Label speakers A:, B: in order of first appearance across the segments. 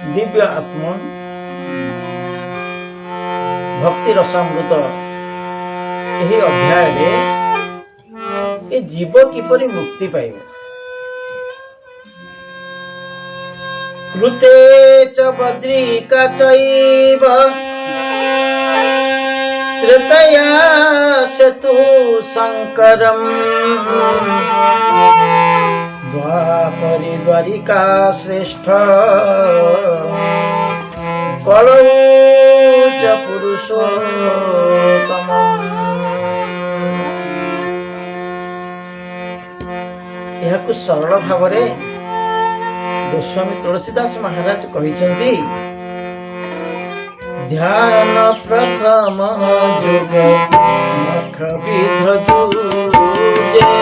A: दिव्य आत्मा भक्ति रसामृत यही अध्याय रे जीव किपरि मुक्ति पाइब कृते च बद्रिका चैव त्रेतया सेतु शंकरम द्वापरि द्वारिका श्रेष्ठ कलौ च पुरुषोत्तम। यह सरल भाव गोस्वामी तुलसीदास महाराज कहते ध्यान प्रथम जुग मख विध दूजे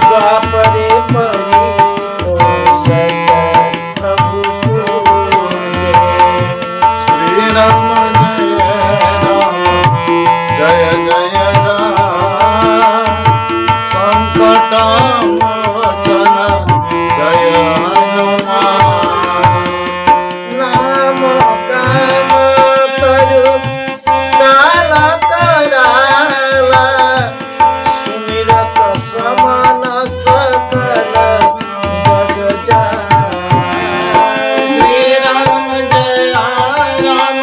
A: द्वापरे परि प्रभु पूजे।
B: श्री राम जय जय राम संकट मोचन जय हनुमान।
A: नाम काम तरु काल कराला सुमिरत समन सकल जग जाय।
B: श्री राम जय राम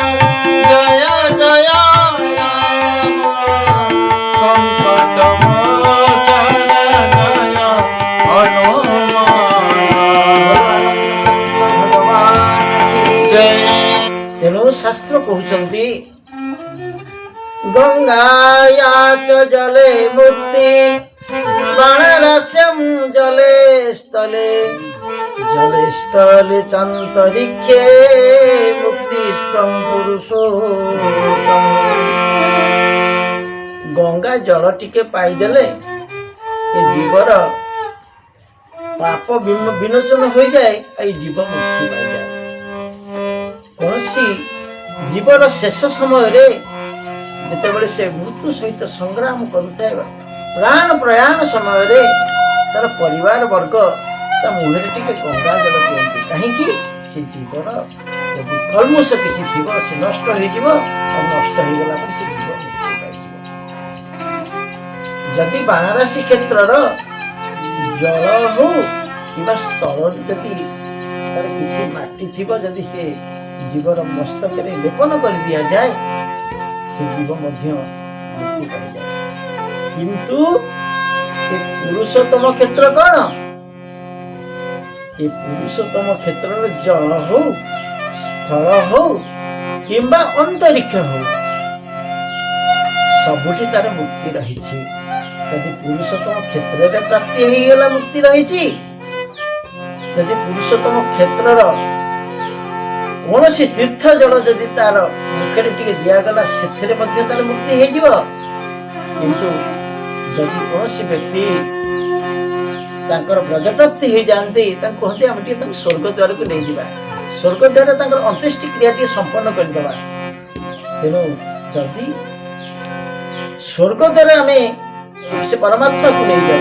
B: जय जय राम संकट मोचन जय हनुमान। जय।
A: तेणु शास्त्र कहते गंगाया च जले मुक्ति बाणरस्यं जले स्थले चान्तरिक्षे मुक्तिस्त्वं पुरुषोत्तम। गंगा जल टिके पाइदेले ए जीवर पाप विमोचन हो जाए ए जीव मुक्ति पाई जाए। कौन जीवर शेष समय जितेबाला से मृत्यु सहित संग्राम करुए प्राण प्रयाण समय तार परिवार वर्ग ता मुहरे टिके गंगा जल दियंती कहीं से जीवर यदि कलमुष किसी थी से नष्ट हो नष्ट हो गला से जीव मुक्ति पाई। जदि बाणारासी क्षेत्र जल हो कि स्थल जदि तार किसी माटी थी जदि से जीवर मस्तक लेपन कर दिया जाए से जीव मध्य मुक्ति पाई जाए। किंतु ये पुरुषोत्तम क्षेत्र कौन ये पुरुषोत्तम क्षेत्र जल हो स्थल हो किंबा अंतरिक्ष हो सबुठी तार मुक्ति रही। यदि पुरुषोत्तम क्षेत्र में प्राप्ति हो गला मुक्ति रही। यदि पुरुषोत्तम क्षेत्र कौन सी तीर्थ जल जदि तार मुखे टिके दिगला से मुक्ति हो। किंतु जदि कौन सी व्यक्ति ब्रजप्राप्ति हो जाती कहते आम स्वर्ग द्वार को नहीं जावा स्वर्ग द्वार अंत्येष्टि क्रिया संपन्न करदे। तेणु जदि स्वर्ग द्वार आम से परमात्मा को नहीं जाऊ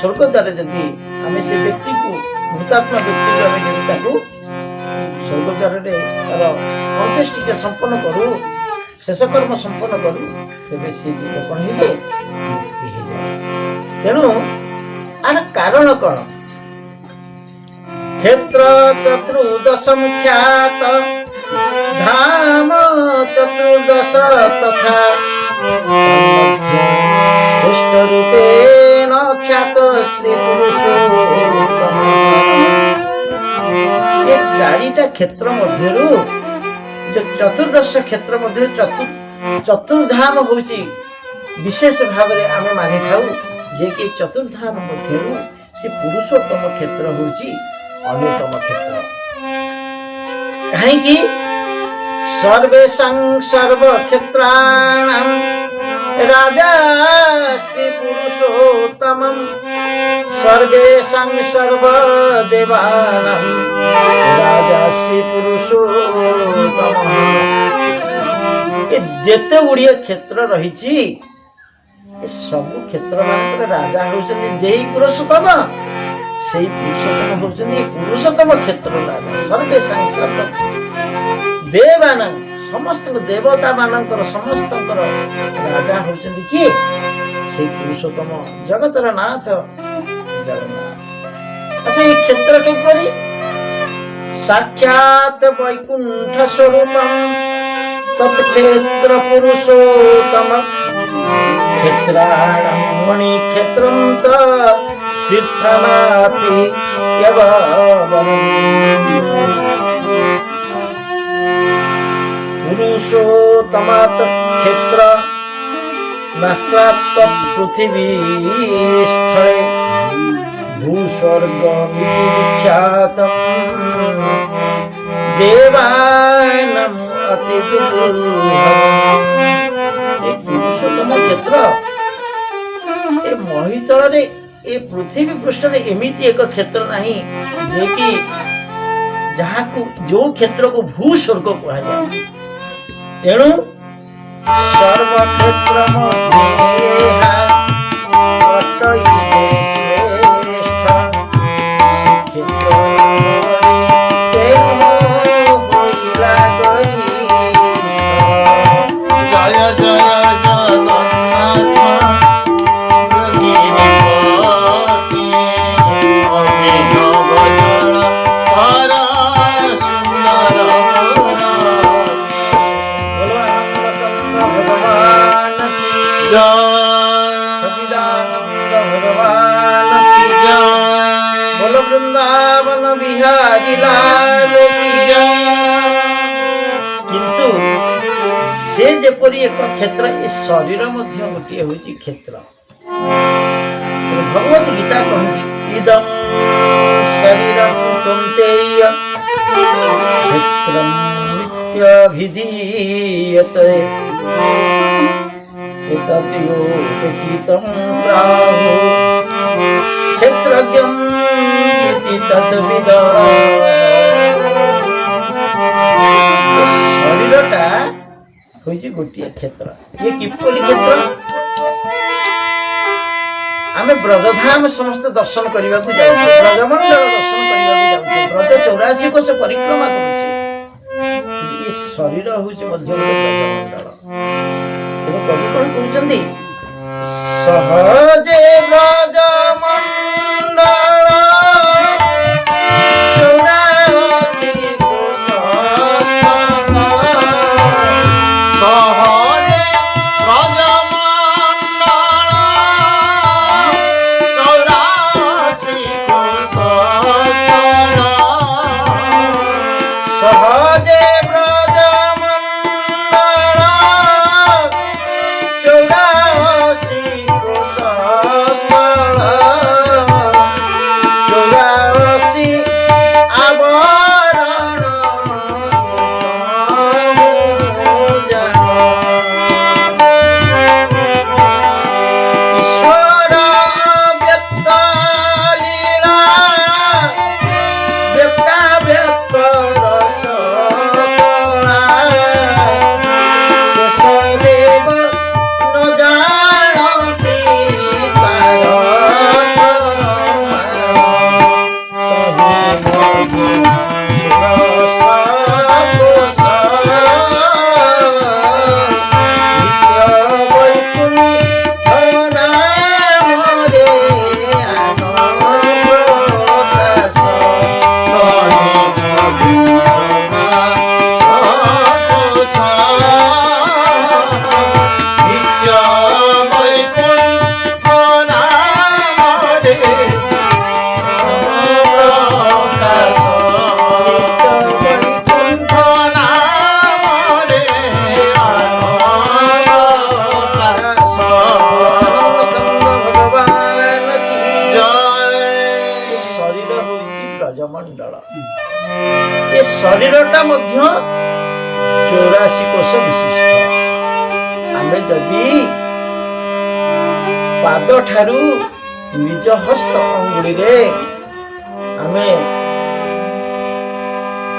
A: स्वर्ग द्वार जदि आम से व्यक्ति को भूतात्मा व्यक्ति को स्वर्ग द्वार तार अंत्येष्टि संपन्न करूँ शेष कर्म संपन्न करूँ तेरे से जीव कौन हो जाए मुक्ति हो जाए। तेणु आर कारण कौन क्षेत्र चतुर्दशम ख्यात धाम चतुर्दश तथा श्रेष्ठ रूपेण ख्यात श्री पुरुषोत्तम। ये चारिटा क्षेत्र मध्यरु जो चतुर्दश क्षेत्र मध्य चतुर्धाम होची विशेष भाव में आम मानि थाउ जे कि चतुर्धाम मध्यरु से पुरुषोत्तम क्षेत्र होची अन्यतम क्षेत्र। कहीं सर्वेषां सर्व क्षेत्राणां राजा श्री पुरुषोत्तमं सर्वेषां सर्व देवानां राजा श्री पुरुषोत्तम। जेते गुड़िए क्षेत्र रही सब क्षेत्र मान राजा होउछन जेही पुरुषोत्तम ସେଇ ପୁରୁଷୋତ୍ତମ ହଉଛନ୍ତି ପୁରୁଷୋତ୍ତମ କ୍ଷେତ୍ର ରାଜା ସର୍ବେ ସାଂସଦ ଦେବାନ ସମସ୍ତ ଦେବତା ମାନଙ୍କର ସମସ୍ତଙ୍କର ରାଜା ହଉଛନ୍ତି କିଏ ସେଇ ପୁରୁଷୋତ୍ତମ ଜଗତର ନାଥ ଜଗନ୍ନାଥ। ଆଚ୍ଛା ଏଇ କ୍ଷେତ୍ର କିପରି ସାକ୍ଷାତ ବୈକୁଣ୍ଠ ସ୍ୱରୂପମ ତତ୍କ୍ଷେତ୍ର ପୁରୁଷୋତ୍ତମ କ୍ଷେତ୍ରାଣଂ ମଣି କ୍ଷେତ୍ରଂ ତୀର୍ଥନାପି পুরুষোত্তমাত ক্ষেত্র নাস্ত্রাত্ম পৃথিবী স্থলে ভূস্বর্গমিতি বিখ্যাত দেবানাম অতি দুর্লভ। পুরুষোত্তম ক্ষেত্র ଏ ମହିତଳରେ ଏ ପୃଥିବୀ ପୃଷ୍ଠରେ ଏମିତି ଏକ କ୍ଷେତ୍ର ନାହିଁ ଯେ କି ଯାହାକୁ ଯୋଉ କ୍ଷେତ୍ରକୁ ଭୂସ୍ୱର୍ଗ କୁହାଯାଏ। ତେଣୁ ସର୍ବକ୍ଷେତ୍ର ବୃନ୍ଦାବନ ବିହାରୀ ଲାଲ କି ଜୟ। କିନ୍ତୁ ସେ ଯେପରି ଏକ କ୍ଷେତ୍ର ଏ ଶରୀର ମଧ୍ୟ ଗୋଟିଏ ହେଉଛି କ୍ଷେତ୍ର। ଭଗବତ ଗୀତା କହନ୍ତି ଇଦଂ ଶରୀରଂ କୌନ୍ତେୟ କ୍ଷେତ୍ରଂ ନିତ୍ୟଭିଧୀୟତେ ଏତଦ୍ୟୋ ବ୍ୟତୀतं ପ୍ରାହୁ କ୍ଷେତ୍ରଜ୍ଞଂ ଇତି ତଦ୍ବିଦ। ଶରୀରଟା ହଉଛି ଗୋଟିଏ କ୍ଷେତ୍ର। ଇଏ କିପରି କ୍ଷେତ୍ର? ଆମେ ବ୍ରଜଧାମ ସମସ୍ତେ ଦର୍ଶନ କରିବାକୁ ଯାଉଛେ, ବ୍ରଜମଣ୍ଡଳ ଦର୍ଶନ କରିବାକୁ ଯାଉଛେ, ବ୍ରଜ 84 କୋଶ ପରିକ୍ରମା କରୁଛେ। ଏ ଶରୀର ହଉଛି ମଧ୍ୟ ଗୋଟେ ବ୍ରଜମଣ୍ଡଳ। ତେଣୁ କବି କଣ କହୁଛନ୍ତି? ସହଜେ ବ୍ରଜମଣ୍ଡଳ ଶରୀରଟା ମଧ୍ୟ 84 କୋଶ ବିଶିଷ୍ଟ। ଆମେ ଯଦି ପାଦ ଠାରୁ ନିଜ ହସ୍ତ ଅଙ୍ଗୁଳିରେ ଆମେ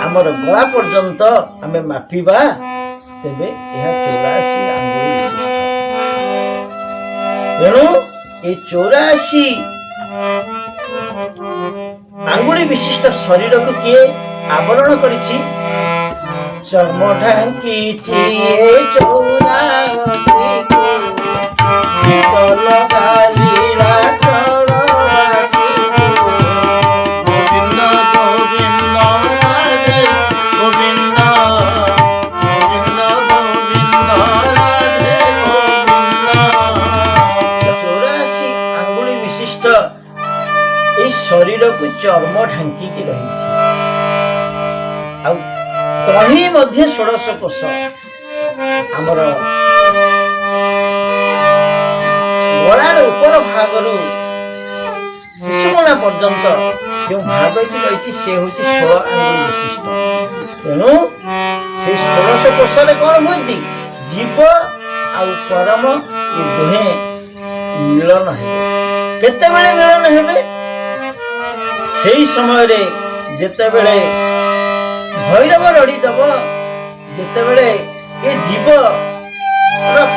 A: ଆମର ଗଳା ପର୍ଯ୍ୟନ୍ତ ଆମେ ମାପିବା, ତେବେ ଏହା 84 ଆଙ୍ଗୁଳି ବିଶିଷ୍ଟ। ତେଣୁ ଏ 84 ଆଙ୍ଗୁଳି ବିଶିଷ୍ଟ ଶରୀରକୁ କିଏ ଆବରଣ କରିଛି? ଚର୍ମ ଢାଙ୍କିଛି ଏ ଚୌରାସିକୁ, ଶୀତଳ ଗାଲିଲା ଚଳବାସିକୁ।
B: ଗୋବିନ୍ଦ ଗୋବିନ୍ଦ ରାଧେ ଗୋବିନ୍ଦ ଗୋବିନ୍ଦ ଗୋବିନ୍ଦ ରାଧେ ଗୋବିନ୍ଦ।
A: 84 ଆଙ୍ଗୁଳି ବିଶିଷ୍ଟ এই ଶରୀରକୁ ଚର୍ମ ଢାଙ୍କିକି ରହିଛି। ଆଉ ତହିଁ ମଧ୍ୟ 16 କୋଷ ଆମର ଗଳାର ଉପର ଭାଗରୁ ଶିଶୁମଣା ପର୍ଯ୍ୟନ୍ତ ଯେଉଁ ଭାଗଟି ରହିଛି ସେ ହେଉଛି 16 ଆଙ୍ଗୁଳି ବିଶିଷ୍ଟ। ତେଣୁ ସେ 16 କୋଷରେ କ'ଣ ହୁଅନ୍ତି? ଜୀବ ଆଉ ପରମ ଏ ଦୁହେଁ ମିଳନ ହେବେ। କେତେବେଳେ ମିଳନ ହେବେ? ସେଇ ସମୟରେ ଯେତେବେଳେ ଭୈରବ ରଡ଼ି ଦେବ, ଯେତେବେଳେ ଏ ଜୀବ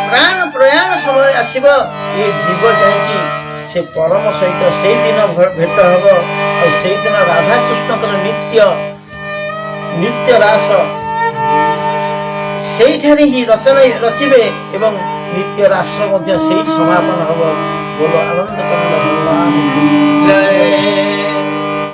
A: ପ୍ରାଣ ପ୍ରୟାଣ ସମୟ ଆସିବ, ଏ ଜୀବ ଯାଇକି ସେ ପରମ ସହିତ ସେଇଦିନ ଭେଟ ହେବ। ଆଉ ସେଇଦିନ ରାଧାକୃଷ୍ଣଙ୍କର ନିତ୍ୟ ରାସ ସେଇଠାରେ ହିଁ ରଚିବେ ଏବଂ ନିତ୍ୟ ରାସ ମଧ୍ୟ ସେଇଠି ସମାପନ ହେବ। ବୋଲ ଆନନ୍ଦ କମଳ ଭଗବାନ
B: ଜୟ